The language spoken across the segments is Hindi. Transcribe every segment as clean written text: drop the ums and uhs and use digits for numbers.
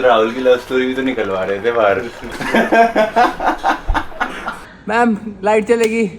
कल राहुल की लव स्टोरी भी तो निकलवा रहे थे बाहर। मैम लाइट चलेगी।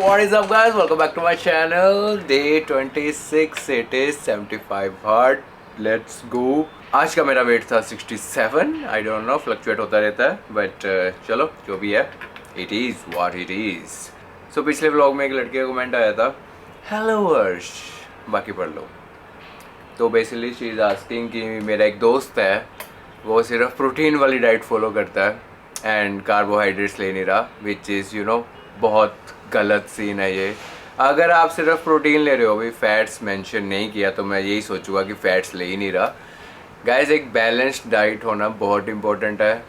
What is up guys? Welcome back to my channel. Day 26. It is 75 hard. Let's go. आज का मेरा वेट था 67. I don't know, फ्लक्चुएट होता रहता है बट चलो जो भी है it is what it is. So पिछले व्लॉग में एक लड़के का कमेंट आया था, हेलो अर्श, बाकी पढ़ लो। तो बेसिकली शी इज़ आस्किंग कि मेरा एक दोस्त है, वो सिर्फ प्रोटीन वाली डाइट फॉलो करता है एंड कार्बोहाइड्रेट्स ले नहीं रहा, विच इज़ यू नो बहुत गलत सीन है ये। अगर आप सिर्फ प्रोटीन ले रहे हो, अभी फैट्स मेंशन नहीं किया, तो मैं यही सोचूंगा कि फैट्स ले ही नहीं रहा। गाइस, एक बैलेंस्ड डाइट होना बहुत इंपॉर्टेंट है।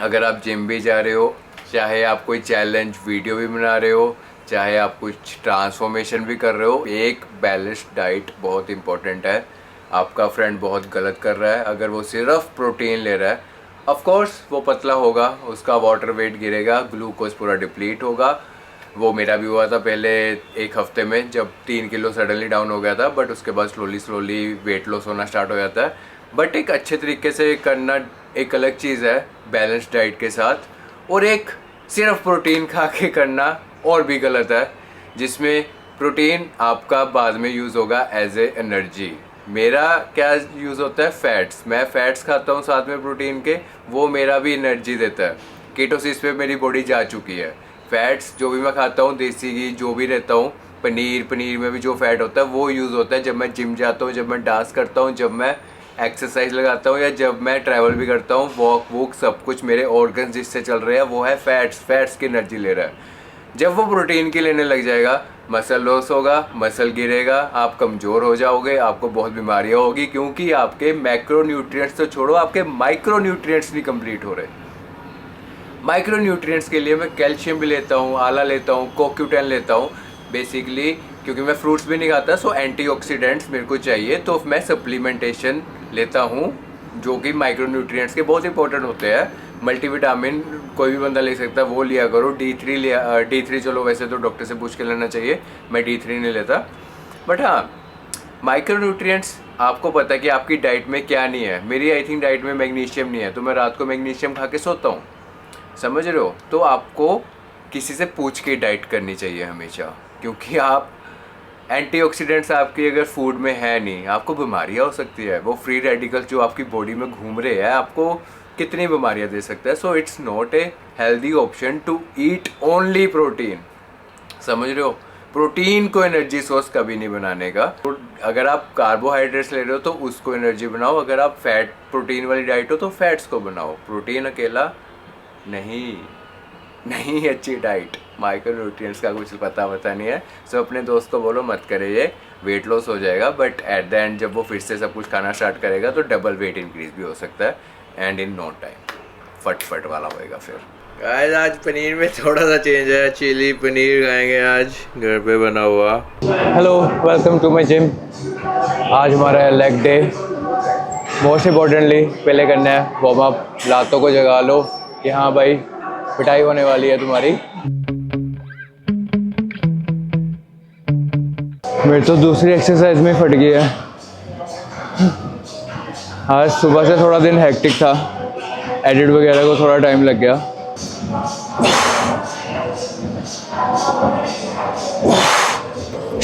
अगर आप जिम भी जा रहे हो, चाहे आप कोई चैलेंज वीडियो भी बना रहे हो, चाहे आप कुछ ट्रांसफॉर्मेशन भी कर रहे हो, एक बैलेंस्ड डाइट बहुत इंपॉर्टेंट है। आपका फ्रेंड बहुत गलत कर रहा है अगर वो सिर्फ प्रोटीन ले रहा है। ऑफ कोर्स वो पतला होगा, उसका वाटर वेट गिरेगा, ग्लूकोज पूरा डिप्लीट होगा। वो मेरा भी हुआ था पहले एक हफ्ते में, जब 3 किलो सडनली डाउन हो गया था, बट उसके बाद स्लोली वेट लॉस होना स्टार्ट हो जाता है। बट एक अच्छे तरीके से करना एक अलग चीज़ है बैलेंस डाइट के साथ, और एक सिर्फ प्रोटीन खा के करना और भी गलत है, जिसमें प्रोटीन आपका बाद में यूज़ होगा एज ए एनर्जी। मेरा क्या यूज़ होता है, फैट्स। मैं फैट्स खाता हूँ साथ में प्रोटीन के, वो मेरा भी एनर्जी देता है। कीटोसिस पे मेरी बॉडी जा चुकी है। फैट्स जो भी मैं खाता हूँ, देसी घी जो भी रहता हूँ, पनीर में भी जो फैट होता है वो यूज़ होता है जब मैं जिम जाता हूँ, जब मैं डांस करता हूँ, जब मैं एक्सरसाइज लगाता हूँ, या जब मैं ट्रैवल भी करता हूँ, वॉक सब कुछ मेरे ऑर्गन्स जिससे चल रहे हैं वो है फैट्स की एनर्जी ले रहा है। जब वो प्रोटीन की लेने लग जाएगा, मसल लॉस होगा, मसल गिरेगा, आप कमज़ोर हो जाओगे, आपको बहुत बीमारियाँ होगी, क्योंकि आपके मैक्रो न्यूट्रिएंट्स तो छोड़ो, आपके माइक्रो न्यूट्रिएंट्स नहीं कंप्लीट हो रहे। माइक्रो न्यूट्रिएंट्स के लिए मैं कैल्शियम भी लेता हूँ, आला लेता हूँ, कोक्यूटेन लेता हूँ, बेसिकली क्योंकि मैं फ्रूट्स भी नहीं खाता, सो एंटीऑक्सीडेंट्स मेरे को चाहिए, तो मैं सप्लीमेंटेशन लेता हूँ जो कि माइक्रो न्यूट्रिएंट्स के बहुत इंपॉर्टेंट होते हैं। मल्टीविटामिन कोई भी बंदा ले सकता है, वो लिया करो। D3 चलो वैसे तो डॉक्टर से पूछ के लेना चाहिए, मैं D3 नहीं लेता। बट हाँ, माइक्रो न्यूट्रिएंट्स आपको पता है कि आपकी डाइट में क्या नहीं है। मेरी आई थिंक डाइट में मैग्नीशियम नहीं है, तो मैं रात को मैग्नीशियम खा के सोता हूँ, समझ रहे हो। तो आपको किसी से पूछ के डाइट करनी चाहिए हमेशा, क्योंकि आप एंटीऑक्सीडेंट्स आपकी अगर फूड में है नहीं, आपको बीमारियाँ हो सकती है। वो फ्री रेडिकल जो आपकी बॉडी में घूम रहे हैं, आपको कितनी बीमारियाँ दे सकता है। So it's not a healthy option to eat only protein, समझ रहे हो। प्रोटीन को एनर्जी सोर्स कभी नहीं बनाने का। तो अगर आप कार्बोहाइड्रेट्स ले रहे हो तो उसको एनर्जी बनाओ, अगर आप फैट प्रोटीन वाली डाइट हो तो फैट्स को बनाओ। प्रोटीन अकेला नहीं अच्छी डाइट। माइक्रो न्यूट्रिएंट्स का कुछ पता नहीं है। सो अपने दोस्त को बोलो मत करे, ये वेट लॉस हो जाएगा, बट एट द एंड जब वो फिर से सब कुछ खाना स्टार्ट करेगा तो डबल वेट इंक्रीज भी हो सकता है, एंड इन नो टाइम फट वाला होएगा। फिर आज पनीर में थोड़ा सा चेंज है, चिली पनीर खाएंगे आज, घर पे बना हुआ। Hello, welcome to my gym. आज हमारा है लेग डे। मोस्ट इम्पॉर्टेंटली पहले करना है वार्म अप। लातों को जगा लो कि हाँ भाई पिटाई होने वाली है तुम्हारी। मेरी तो दूसरी एक्सरसाइज में फट गई है। आज सुबह से थोड़ा दिन हेक्टिक था, एडिट वगैरह को थोड़ा टाइम लग गया।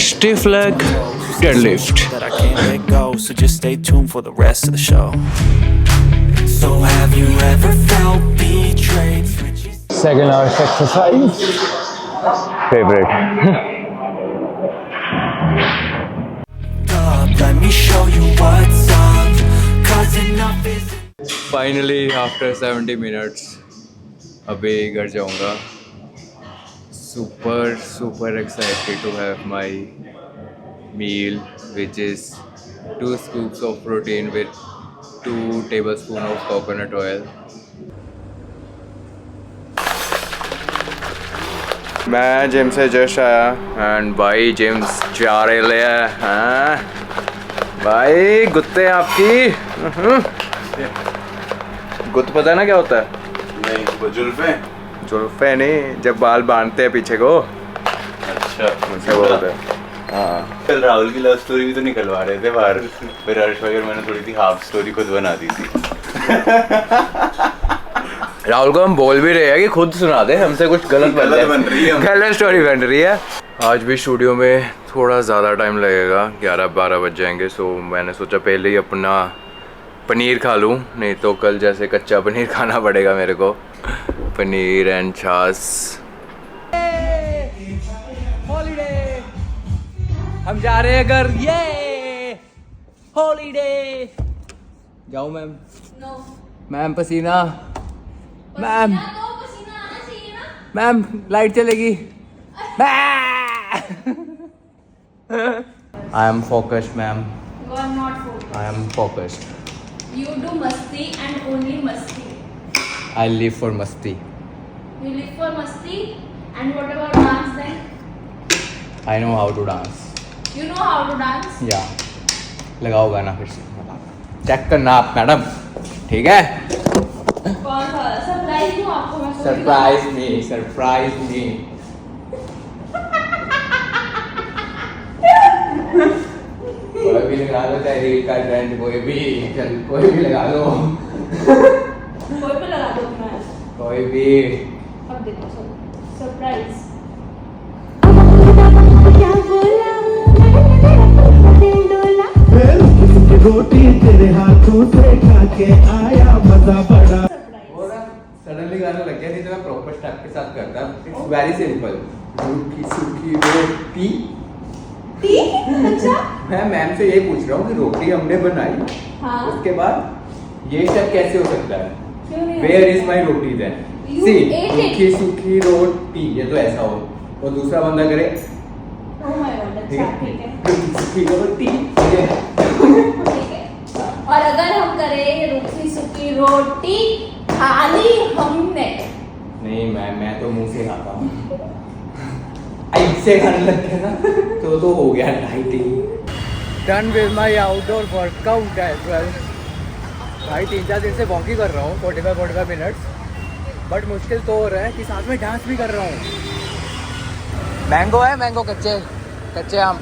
Stiff leg deadlift. So just stay tuned for the rest of the show. So have you ever felt betrayed? Second hour exercise. Favorite. Let me show you what's up. 'Cause enough is. Finally, after 70 minutes, अभी घर जाऊँगा। Super excited to have my meal, which is 2 scoops of protein with 2 tablespoons of coconut oil. मैं जिम से जस्ट आया एंड भाई जिम जा रहे हैं। भाई गुत्ते आपकी गुत्त पता है ना क्या होता है? नहीं, वो जुल्फे। जुल्फे नहीं, जब बाल बांधते हैं पीछे को, अच्छा, उनसे वो होता है। हाँ, कल राहुल की लव स्टोरी भी तो निकलवा रहे थे बाहर, फिर हर्ष वगैरह मैंने थोड़ी सी हाफ स्टोरी खुद बना दी थी। राहुल को हम बोल भी रहे हैं कि खुद सुना दे, हमसे कुछ गलत बन रही है, गलत स्टोरी बन रही है। आज भी स्टूडियो में थोड़ा ज़्यादा टाइम लगेगा, 11-12 बज जाएंगे। सो मैंने सोचा पहले ही अपना पनीर खा लूँ, नहीं तो कल जैसे कच्चा पनीर खाना पड़ेगा मेरे को। पनीर एंड छाछ। हॉलीडे, हम जा रहे हैं घर, ये हॉलीडे। जाओ मैम। नो मैम पसीना, मैम तो पसीना आना चाहिए ना। मैम लाइट चलेगी। I am focused ma'am, You are not focused. I am focused. You do masti and only masti. I live for मस्ती। You live for masti. And what about dance then? I know how to dance. You know how to dance. या लगाओ गाना फिर से, चेक करना आप मैडम, ठीक है? कौन सा सरप्राइज दूँ आपको मैं? Surprise me, surprise me. कोई भी लगा लो, चाहे रील का ट्रेंड कोई भी, चल कोई भी लगा लो। कोई पे लगा दो मैं। कोई भी। अब देखो सरप्राइज। रोटी तेरे हाथों से खा के आया मजा बड़ा। सडनली गाना लग गया, नहीं तो मैं प्रॉपर स्टेप के साथ करता। It's very simple. रूखी सूखी रोटी। अच्छा मैं मैम से ये पूछ रहा हूँ कि रोटी हमने बनाई, हाँ। उसके बाद ये सब कैसे हो सकता है? क्यों नहीं? Where is my roti then? You see, ate it. रूखी सूखी रोटी, ये तो ऐसा हो, और दूसरा बंदा करे Oh my God, अच्छा ठीक है। रूखी सूखी रोटी, ये ठीक है। और अगर हम करें रूखी सूखी रोटी खाली हमने, नहीं मैं तो मुंह से खाता हूँ। ऐसे खाने लग गया ना तो हो गया dieting. Done with my outdoor workout as well. भाई 3-4 दिन से वॉकिंग कर रहा हूँ 45 मिनट्स, बट मुश्किल तो हो रहा है कि साथ में डांस भी कर रहा हूँ। मैंगो है, मैंगो कच्चे आम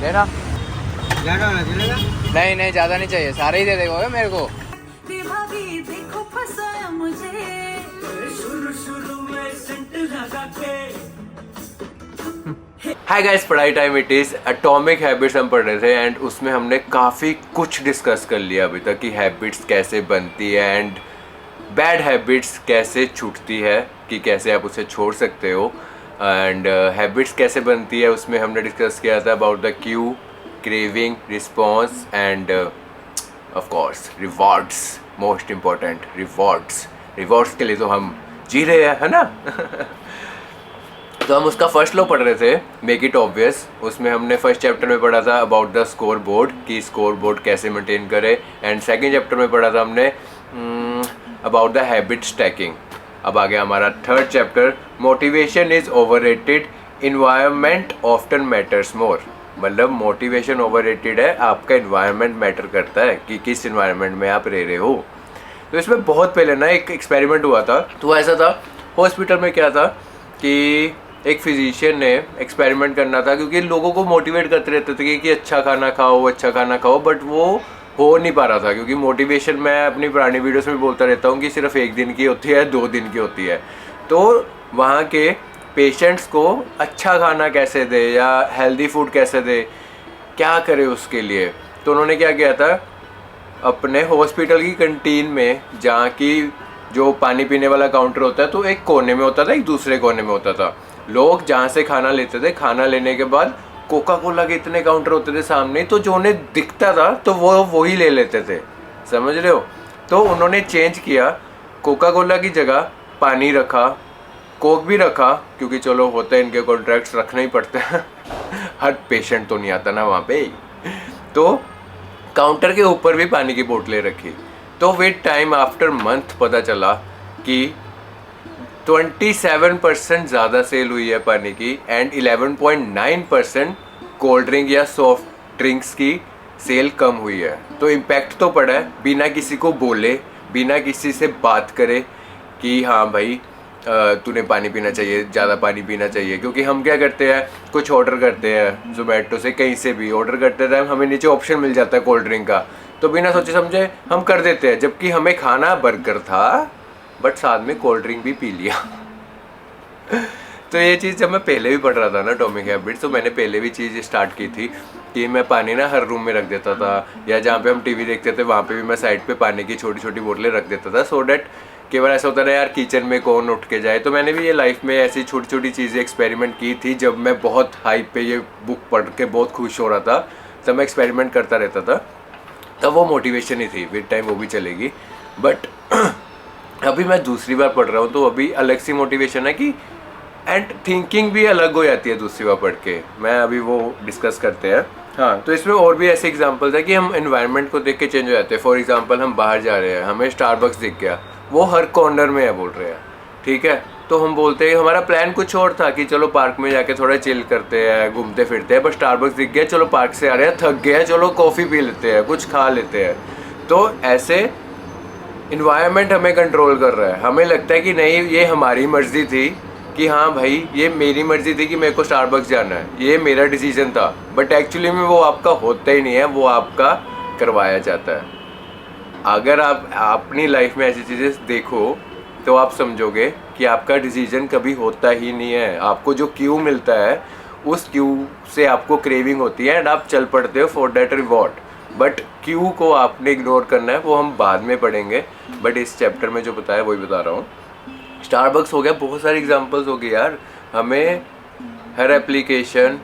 लेना। नहीं ज़्यादा नहीं चाहिए, सारे ही दे देगा मेरे को। देखो फसाया मुझे शुरू में सेंट लगा के। हाय गाइस, पढ़ाई time it is. Atomic habits हम पढ़ रहे थे एंड उसमें हमने काफ़ी कुछ डिस्कस कर लिया अभी तक कि हैबिट्स कैसे बनती है एंड बैड हैबिट्स कैसे छूटती है, कि कैसे आप उसे छोड़ सकते हो। एंड हैबिट्स कैसे बनती है उसमें हमने डिस्कस किया था about the Q, craving, response end of course rewards. Most important rewards के लिए तो हम जी रहे हैं, है ना? तो हम उसका फर्स्ट लॉ पढ़ रहे थे, मेक इट ऑब्वियस। उसमें हमने फर्स्ट चैप्टर में पढ़ा था अबाउट द स्कोर बोर्ड, कि स्कोर बोर्ड कैसे मेंटेन करें। एंड सेकंड चैप्टर में पढ़ा था हमने अबाउट द हैबिट स्टैकिंग। अब आ गया हमारा third chapter, motivation is overrated, environment often matters more. मतलब मोटिवेशन ओवररेटेड है, आपका इन्वायरमेंट मैटर करता है कि किस इन्वायरमेंट में आप रह रहे हो। तो इसमें बहुत पहले ना एक एक्सपेरिमेंट हुआ था। तो ऐसा था, हॉस्पिटल में क्या था कि एक फिजिशियन ने एक्सपेरिमेंट करना था, क्योंकि लोगों को मोटिवेट करते रहते थे कि अच्छा खाना खाओ, बट वो हो नहीं पा रहा था। क्योंकि मोटिवेशन मैं अपनी पुरानी वीडियोस में बोलता रहता हूँ कि सिर्फ 1 दिन की होती है, 2 दिन की होती है। तो वहाँ के पेशेंट्स को अच्छा खाना कैसे दे या हेल्दी फूड कैसे दे, क्या करे उसके लिए। तो उन्होंने क्या किया था, अपने हॉस्पिटल की कैंटीन में, जहाँ की जो पानी पीने वाला काउंटर होता है तो एक कोने में होता था, एक दूसरे कोने में होता था। लोग जहाँ से खाना लेते थे, खाना लेने के बाद कोका कोला के इतने काउंटर होते थे सामने, तो जो उन्हें दिखता था तो वो वही ले लेते थे, समझ रहे हो। तो उन्होंने चेंज किया, कोका कोला की जगह पानी रखा, कोक भी रखा, क्योंकि चलो होता है इनके कॉन्ट्रैक्ट्स रखने ही पड़ते हैं हर पेशेंट तो नहीं आता ना वहाँ पे। तो काउंटर के ऊपर भी पानी की बोतलें रखी। तो विद टाइम आफ्टर मंथ पता चला कि 27% ज़्यादा सेल हुई है पानी की एंड 11.9% कोल्ड ड्रिंक या सॉफ्ट ड्रिंक्स की सेल कम हुई है, तो इम्पैक्ट तो पड़ा है बिना किसी को बोले, बिना किसी से बात करे कि हाँ भाई तूने पानी पीना चाहिए, ज़्यादा पानी पीना चाहिए। क्योंकि हम क्या करते हैं, कुछ ऑर्डर करते हैं जोमेटो से, कहीं से भी ऑर्डर करते टाइम हमें नीचे ऑप्शन मिल जाता है कोल्ड ड्रिंक का, तो बिना सोचे समझे हम कर देते हैं, जबकि हमें खाना बर्गर था बट साथ में कोल्ड ड्रिंक भी पी लिया। तो ये चीज़ जब मैं पहले भी पढ़ रहा था ना एटॉमिक हैबिट्स, तो मैंने पहले भी चीज़ स्टार्ट की थी कि मैं पानी ना हर रूम में रख देता था, या जहाँ पे हम टीवी देखते थे वहाँ पे भी मैं साइड पे पानी की छोटी छोटी बोतलें रख देता था, सो डैट कई बार ऐसा होता है यार किचन में कौन उठ के जाए। तो मैंने भी ये लाइफ में ऐसी छोटी छोटी चीज़ें एक्सपेरिमेंट की थी। जब मैं बहुत हाइप पे ये बुक पढ़ के बहुत खुश हो रहा था तब मैं एक्सपेरिमेंट करता रहता था, तब वो मोटिवेशन ही थी, विद टाइम वो भी चलेगी। बट अभी मैं दूसरी बार पढ़ रहा हूँ तो अभी अलग सी मोटिवेशन है कि एंड थिंकिंग भी अलग हो जाती है दूसरी बार पढ़ के, मैं अभी वो डिस्कस करते हैं। हाँ, तो इसमें और भी ऐसे एग्जांपल्स है कि हम एनवायरनमेंट को देख के चेंज हो जाते हैं। फॉर एग्जांपल हम बाहर जा रहे हैं, हमें स्टारबक्स दिख गया, वो हर कॉर्नर में है बोल रहे हैं, ठीक है, तो हम बोलते हैं हमारा प्लान कुछ और था कि चलो पार्क में जाके थोड़ा चिल करते हैं, घूमते फिरते हैं, बस स्टारबक्स दिख गया, चलो पार्क से आ रहे हैं, थक गए हैं, चलो कॉफ़ी पी लेते हैं, कुछ खा लेते हैं। तो ऐसे इन्वायरमेंट हमें कंट्रोल कर रहा है, हमें लगता है कि नहीं ये हमारी मर्जी थी कि हाँ भाई ये मेरी मर्जी थी कि मेरे को स्टारबक्स जाना है, ये मेरा डिसीजन था, बट एक्चुअली में वो आपका होता ही नहीं है, वो आपका करवाया जाता है। अगर आप अपनी लाइफ में ऐसी चीज़ें देखो तो आप समझोगे कि आपका डिसीजन कभी होता ही नहीं है। आपको जो क्यू मिलता है उस क्यू से आपको क्रेविंग होती है एंड आप चल पड़ते हो for that reward, but Q को आपने इग्नोर करना है, वो हम बाद में पढ़ेंगे, बट इस चैप्टर में जो बताया वही बता रहा हूँ। स्टारबक्स हो गया, बहुत सारे एग्जांपल्स हो गए यार। हमें हर एप्लीकेशन,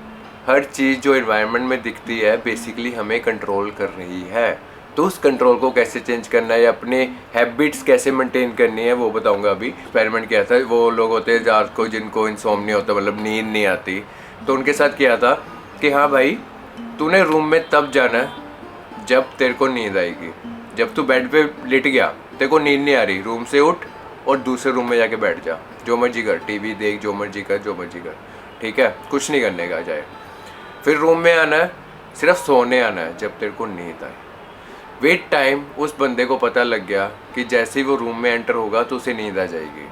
हर चीज़ जो एनवायरनमेंट में दिखती है बेसिकली हमें कंट्रोल कर रही है। तो उस कंट्रोल को कैसे चेंज करना है या अपने हैबिट्स कैसे मेंटेन करनी है वो बताऊंगा अभी। एक्सपेरिमेंट किया था, वो लोग होते हैं रात को जिनको इंसोम्निया होता है, मतलब नींद नहीं आती, तो उनके साथ किया था कि हाँ भाई तूने रूम में तब जाना है जब तेरे को नींद आएगी। जब तू बेड पे लेट गया, तेरे को नींद नहीं आ रही, रूम से उठ और दूसरे रूम में जाके बैठ जा, जो मर्जी कर, टीवी देख, जो मर्जी कर, जो मर्जी कर, ठीक है, कुछ नहीं करने का जाए। फिर रूम में आना है, सिर्फ सोने आना है जब तेरे को नींद आए। विद टाइम उस बंदे को पता लग गया कि जैसे ही वो रूम में एंटर होगा तो उसे नींद आ जाएगी।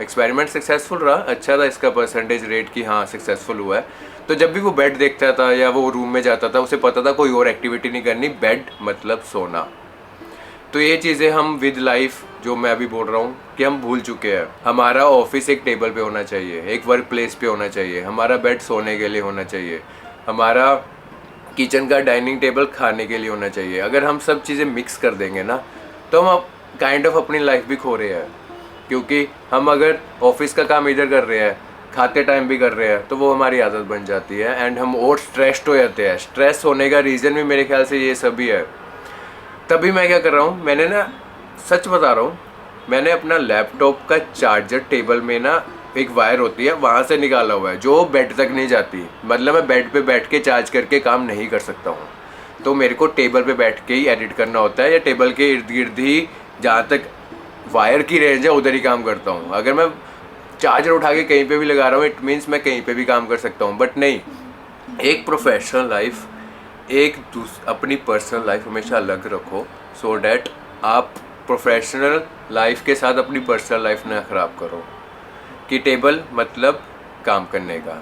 एक्सपेरिमेंट सक्सेसफुल रहा, अच्छा था इसका परसेंटेज रेट कि हाँ सक्सेसफुल हुआ है। तो जब भी वो बेड देखता था या वो रूम में जाता था उसे पता था कोई और एक्टिविटी नहीं करनी, बेड मतलब सोना। तो ये चीज़ें हम विद लाइफ जो मैं अभी बोल रहा हूँ कि हम भूल चुके हैं। हमारा ऑफिस एक टेबल पे होना चाहिए, एक वर्क प्लेस पे होना चाहिए, हमारा बेड सोने के लिए होना चाहिए, हमारा किचन का डाइनिंग टेबल खाने के लिए होना चाहिए। अगर हम सब चीज़ें मिक्स कर देंगे ना तो हम काइंड ऑफ अपनी लाइफ भी खो रहे हैं, क्योंकि हम अगर ऑफिस का काम इधर कर रहे हैं, खाते टाइम भी कर रहे हैं, तो वो हमारी आदत बन जाती है एंड हम और स्ट्रेस्ड हो जाते हैं। स्ट्रेस होने का रीज़न भी मेरे ख्याल से ये सभी है। तभी मैं क्या कर रहा हूँ, मैंने ना सच बता रहा हूँ, मैंने अपना लैपटॉप का चार्जर टेबल में ना एक वायर होती है वहाँ से निकाला हुआ है जो बेड तक नहीं जाती, मतलब मैं बेड पे बैठ के चार्ज करके काम नहीं कर सकता हूँ। तो मेरे को टेबल पे बैठ के ही एडिट करना होता है या टेबल के इर्द गिर्द ही जहाँ तक वायर की रेंज है उधर ही काम करता हूँ। अगर मैं चार्जर उठा के कहीं पे भी लगा रहा हूँ इट मीन्स मैं कहीं पे भी काम कर सकता हूँ, बट नहीं, एक प्रोफेशनल लाइफ, अपनी पर्सनल लाइफ हमेशा अलग रखो, सो डैट आप प्रोफेशनल लाइफ के साथ अपनी पर्सनल लाइफ ना ख़राब करो। कि टेबल मतलब काम करने का,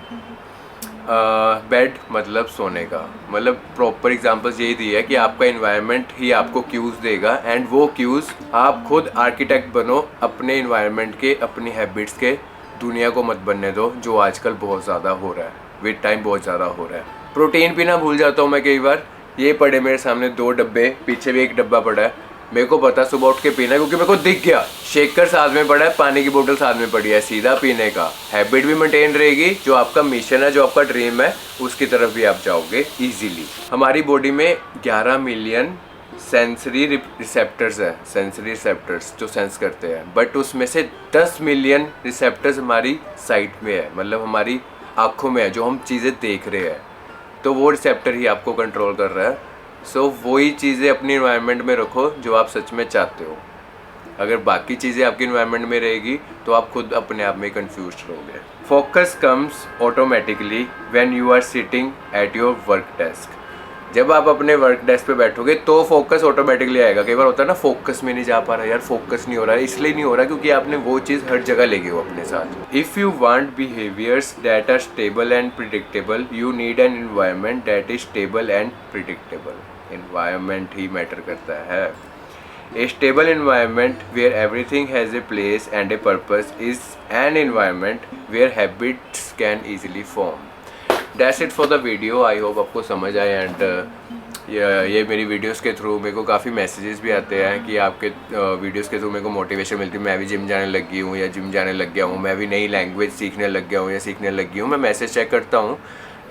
बेड मतलब सोने का, मतलब प्रॉपर एग्जांपल्स यही दिए है कि आपका एनवायरनमेंट ही आपको क्यूज़ देगा एंड वो क्यूज़ आप खुद आर्किटेक्ट बनो अपने एनवायरनमेंट के, अपनी हैबिट्स के। दुनिया को मत बनने दो जो आजकल बहुत ज़्यादा हो रहा है, विद टाइम बहुत ज़्यादा हो रहा है। प्रोटीन पीना भूल जाता हूँ मैं कई बार, ये पड़े मेरे सामने 2 डब्बे, पीछे भी एक डब्बा पड़ा है, मेरे को पता सुबह उठ के पीना है क्योंकि मेरे को दिख गया, शेकर साथ में पड़ा है, पानी की बोतल साथ में पड़ी है, सीधा पीने का। हैबिट भी मेंटेन रहेगी, जो आपका मिशन है, जो आपका ड्रीम है, उसकी तरफ भी आप जाओगे इजीली। हमारी बॉडी में 11 मिलियन सेंसरी रिसेप्टर्स है, सेंसरी रिसेप्टर्स जो सेंस करते हैं, बट उसमें से 10 मिलियन रिसेप्टर्स हमारी साइट में है, मतलब हमारी आँखों में है, जो हम चीज़ें देख रहे हैं। तो वो रिसेप्टर ही आपको कंट्रोल कर रहा है। सो वही चीज़ें अपनी इन्वायरमेंट में रखो जो आप सच में चाहते हो। अगर बाकी चीज़ें आपकी इन्वायरमेंट में रहेगी तो आप खुद अपने आप में कंफ्यूज रहोगे। Focus comes automatically when you are sitting at your work desk. जब आप अपने वर्क डेस्क पे बैठोगे तो फोकस ऑटोमेटिकली आएगा। कई बार होता है ना, फोकस में नहीं जा पा रहा यार, फोकस नहीं हो रहा है, इसलिए नहीं हो रहा क्योंकि आपने वो चीज़ हर जगह लेके हो अपने साथ। If you want behaviours that are stable and predictable, you need an environment that is stable and predictable. Environment ही मैटर करता है। A stable environment where everything has a place and a purpose is an environment where habits can easily form. That's it for the video. I hope आपको समझ आए एंड ये मेरी वीडियोस के थ्रू मेरे को काफ़ी मैसेजेस भी आते हैं कि आपके वीडियोस के थ्रू मेरे को मोटिवेशन मिलती है। मैं भी जिम जाने लगी हूँ या जिम जाने लग गया हूँ, मैं भी नई लैंग्वेज सीखने लग गया हूँ या सीखने लगी हूँ। मैं मैसेज चेक करता हूँ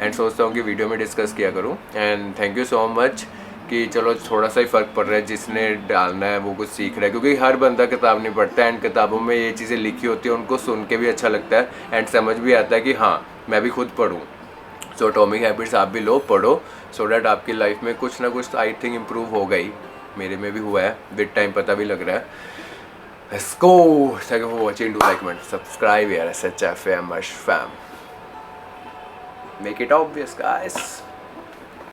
एंड सोचता हूँ कि वीडियो में डिस्कस किया करूँ। And thank you so much कि चलो थोड़ा सा ही फ़र्क पड़ रहा है, जिसने डालना है वो कुछ सीख रहा है, क्योंकि हर बंदा किताब नहीं पढ़ता है एंड किताबों में ये चीज़ें लिखी होती है, उनको सुन के भी अच्छा लगता है एंड समझ भी आता है कि हाँ मैं भी खुद पढ़ूँ। सो एटॉमिक हैबिट्स आप भी लो, पढ़ो, सो डैट आपकी लाइफ में कुछ ना कुछ आई थिंक इम्प्रूव होगा ही। मेरे में भी हुआ है विद टाइम, पता भी लग रहा है। Let's go, thank you for watching, do like, comment, subscribe यार, SHFM, make it obvious guys.